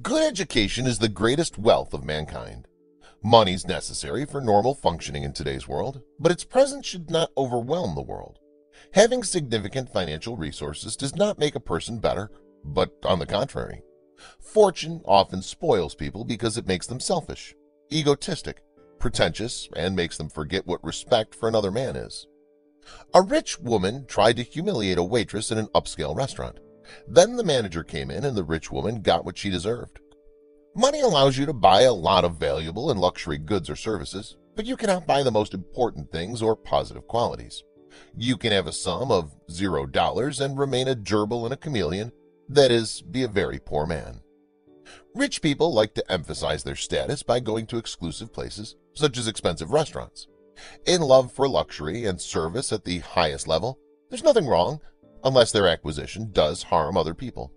Good education is the greatest wealth of mankind. Money's necessary for normal functioning in today's world, but its presence should not overwhelm the world. Having significant financial resources does not make a person better, but on the contrary. Fortune often spoils people because it makes them selfish, egotistic, pretentious, and makes them forget what respect for another man is. A rich woman tried to humiliate a waitress in an upscale restaurant. Then the manager came in and the rich woman got what she deserved. Money allows you to buy a lot of valuable and luxury goods or services, but you cannot buy the most important things or positive qualities. You can have a sum of $0 and remain a gerbil and a chameleon, that is, be a very poor man. Rich people like to emphasize their status by going to exclusive places, such as expensive restaurants. In love for luxury and service at the highest level, there's nothing wrong, unless their acquisition does harm other people.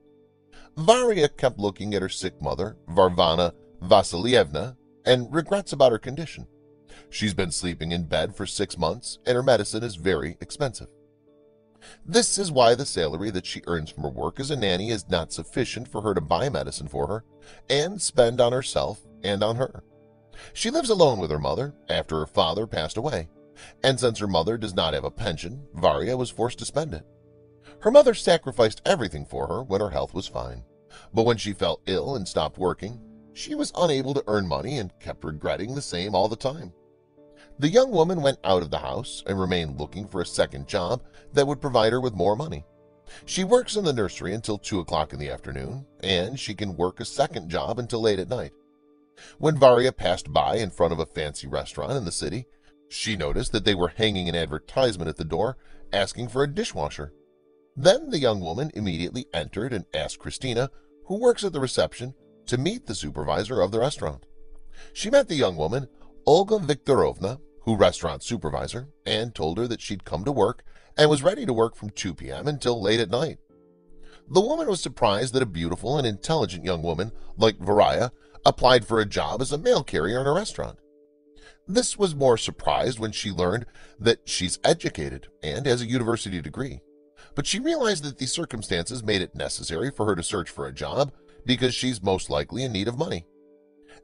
Varya kept looking at her sick mother, Varvana Vasilyevna, and regrets about her condition. She's been sleeping in bed for 6 months, and her medicine is very expensive. This is why the salary that she earns from her work as a nanny is not sufficient for her to buy medicine for her and spend on herself and on her. She lives alone with her mother after her father passed away, and since her mother does not have a pension, Varya was forced to spend it. Her mother sacrificed everything for her when her health was fine, but when she fell ill and stopped working, she was unable to earn money and kept regretting the same all the time. The young woman went out of the house and remained looking for a second job that would provide her with more money. She works in the nursery until 2 o'clock in the afternoon, and she can work a second job until late at night. When Varya passed by in front of a fancy restaurant in the city, she noticed that they were hanging an advertisement at the door asking for a dishwasher. Then the young woman immediately entered and asked Christina, who works at the reception, to meet the supervisor of the restaurant. She met the young woman, Olga Viktorovna, who restaurant supervisor, and told her that she'd come to work and was ready to work from 2 p.m. until late at night. The woman was surprised that a beautiful and intelligent young woman like Varya applied for a job as a mail carrier in a restaurant. This was more surprised when she learned that she's educated and has a university degree. But she realized that the circumstances made it necessary for her to search for a job because she's most likely in need of money.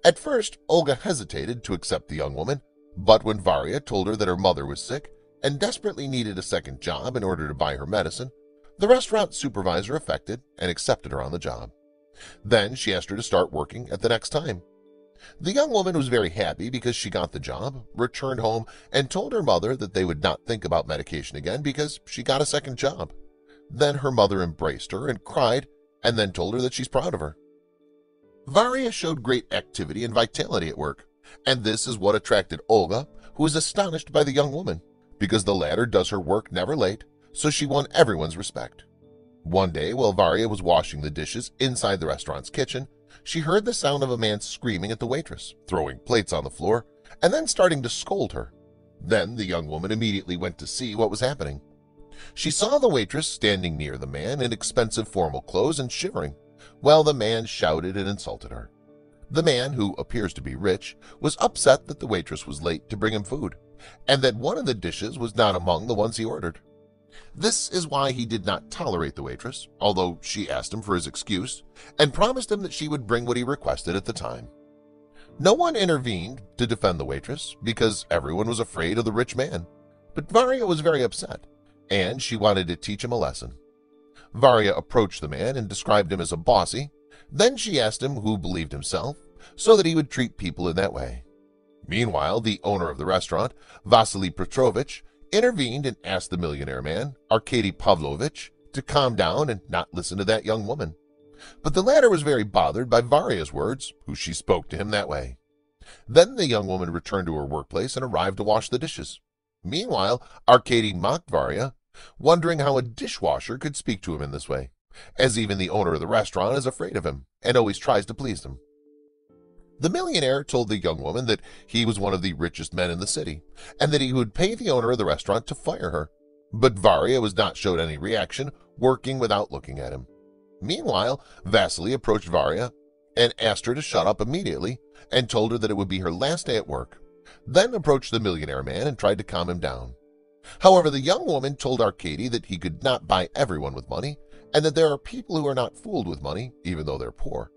At first, Olga hesitated to accept the young woman, but when Varya told her that her mother was sick and desperately needed a second job in order to buy her medicine, the restaurant supervisor affected and accepted her on the job. Then she asked her to start working at the next time. The young woman was very happy because she got the job, returned home, and told her mother that they would not think about medication again because she got a second job. Then her mother embraced her and cried, and then told her that she's proud of her. Varya showed great activity and vitality at work, and this is what attracted Olga, who was astonished by the young woman, because the latter does her work never late, so she won everyone's respect. One day, while Varya was washing the dishes inside the restaurant's kitchen, she heard the sound of a man screaming at the waitress, throwing plates on the floor, and then starting to scold her. Then the young woman immediately went to see what was happening. She saw the waitress standing near the man in expensive formal clothes and shivering, while the man shouted and insulted her. The man, who appears to be rich, was upset that the waitress was late to bring him food, and that one of the dishes was not among the ones he ordered. This is why he did not tolerate the waitress, although she asked him for his excuse and promised him that she would bring what he requested at the time. No one intervened to defend the waitress because everyone was afraid of the rich man, but Varya was very upset, and she wanted to teach him a lesson. Varya approached the man and described him as a bossy. Then she asked him who believed himself, so that he would treat people in that way. Meanwhile, the owner of the restaurant, Vasily Petrovich, intervened and asked the millionaire man, Arkady Pavlovich, to calm down and not listen to that young woman. But the latter was very bothered by Varya's words, who she spoke to him that way. Then the young woman returned to her workplace and arrived to wash the dishes. Meanwhile, Arkady mocked Varya, wondering how a dishwasher could speak to him in this way, as even the owner of the restaurant is afraid of him and always tries to please him. The millionaire told the young woman that he was one of the richest men in the city, and that he would pay the owner of the restaurant to fire her. But Varya was not showed any reaction, working without looking at him. Meanwhile, Vasily approached Varya and asked her to shut up immediately and told her that it would be her last day at work, then approached the millionaire man and tried to calm him down. However, the young woman told Arkady that he could not buy everyone with money, and that there are people who are not fooled with money, even though they're poor.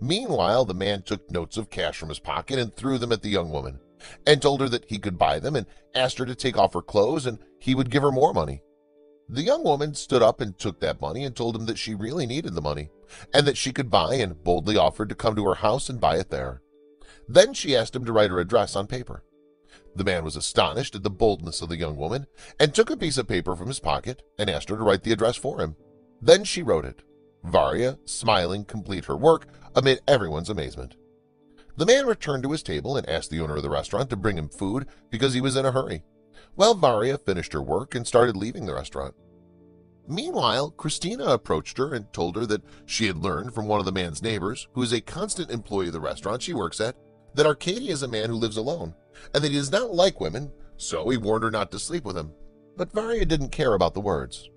Meanwhile, the man took notes of cash from his pocket and threw them at the young woman, and told her that he could buy them and asked her to take off her clothes and he would give her more money. The young woman stood up and took that money and told him that she really needed the money and that she could buy, and boldly offered to come to her house and buy it there. Then she asked him to write her address on paper. The man was astonished at the boldness of the young woman and took a piece of paper from his pocket and asked her to write the address for him. Then she wrote it. Varya, smiling, complete her work amid everyone's amazement. The man returned to his table and asked the owner of the restaurant to bring him food because he was in a hurry, while Varya finished her work and started leaving the restaurant. Meanwhile, Christina approached her and told her that she had learned from one of the man's neighbors, who is a constant employee of the restaurant she works at, that Arkady is a man who lives alone and that he does not like women, so he warned her not to sleep with him. But Varya didn't care about the words.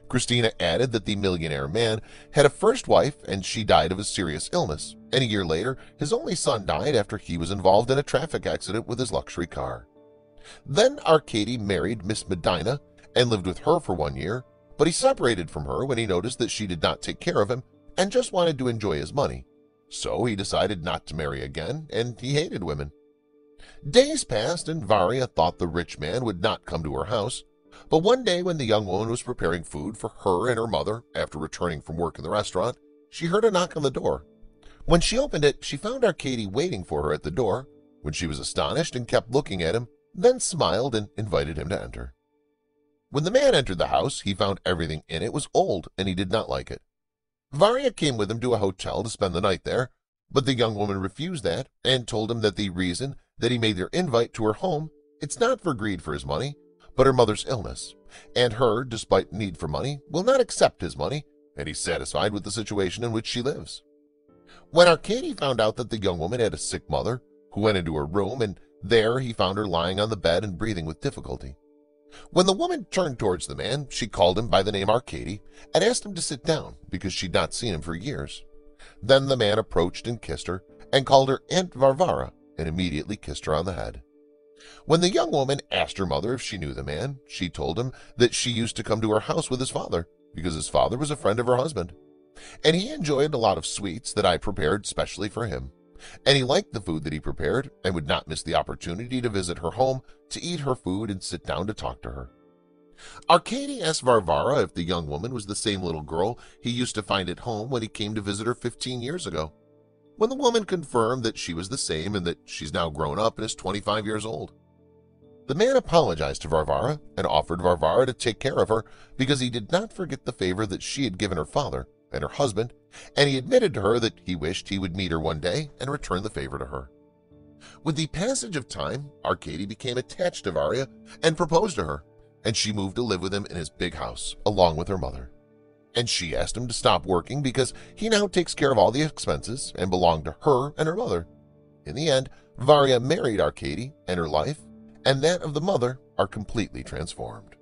Christina added that the millionaire man had a first wife and she died of a serious illness, and a year later his only son died after he was involved in a traffic accident with his luxury car. Then Arkady married Miss Medina and lived with her for 1 year, but he separated from her when he noticed that she did not take care of him and just wanted to enjoy his money. So he decided not to marry again, and he hated women. Days passed and Varya thought the rich man would not come to her house, but one day when the young woman was preparing food for her and her mother after returning from work in the restaurant, she heard a knock on the door. When she opened it, she found Arkady waiting for her at the door, when she was astonished and kept looking at him, then smiled and invited him to enter. When the man entered the house, he found everything in it was old and he did not like it. Varya came with him to a hotel to spend the night there, but the young woman refused that and told him that the reason that he made their invite to her home, it's not for greed for his money, but her mother's illness, and her, despite need for money, will not accept his money, and he's satisfied with the situation in which she lives. When Arkady found out that the young woman had a sick mother, who went into her room, and there he found her lying on the bed and breathing with difficulty. When the woman turned towards the man, she called him by the name Arkady and asked him to sit down because she'd not seen him for years. Then the man approached and kissed her and called her Aunt Varvara and immediately kissed her on the head. When the young woman asked her mother if she knew the man, she told him that she used to come to her house with his father because his father was a friend of her husband, and he enjoyed a lot of sweets that I prepared specially for him. And he liked the food that he prepared and would not miss the opportunity to visit her home to eat her food and sit down to talk to her. Arkady asked Varvara if the young woman was the same little girl he used to find at home when he came to visit her 15 years ago. When the woman confirmed that she was the same and that she's now grown up and is 25 years old. The man apologized to Varvara and offered Varvara to take care of her because he did not forget the favor that she had given her father and her husband, and he admitted to her that he wished he would meet her one day and return the favor to her. With the passage of time, Arkady became attached to Varya and proposed to her, and she moved to live with him in his big house along with her mother. And she asked him to stop working because he now takes care of all the expenses and belonged to her and her mother. In the end, Varya married Arkady, and her life and that of the mother are completely transformed.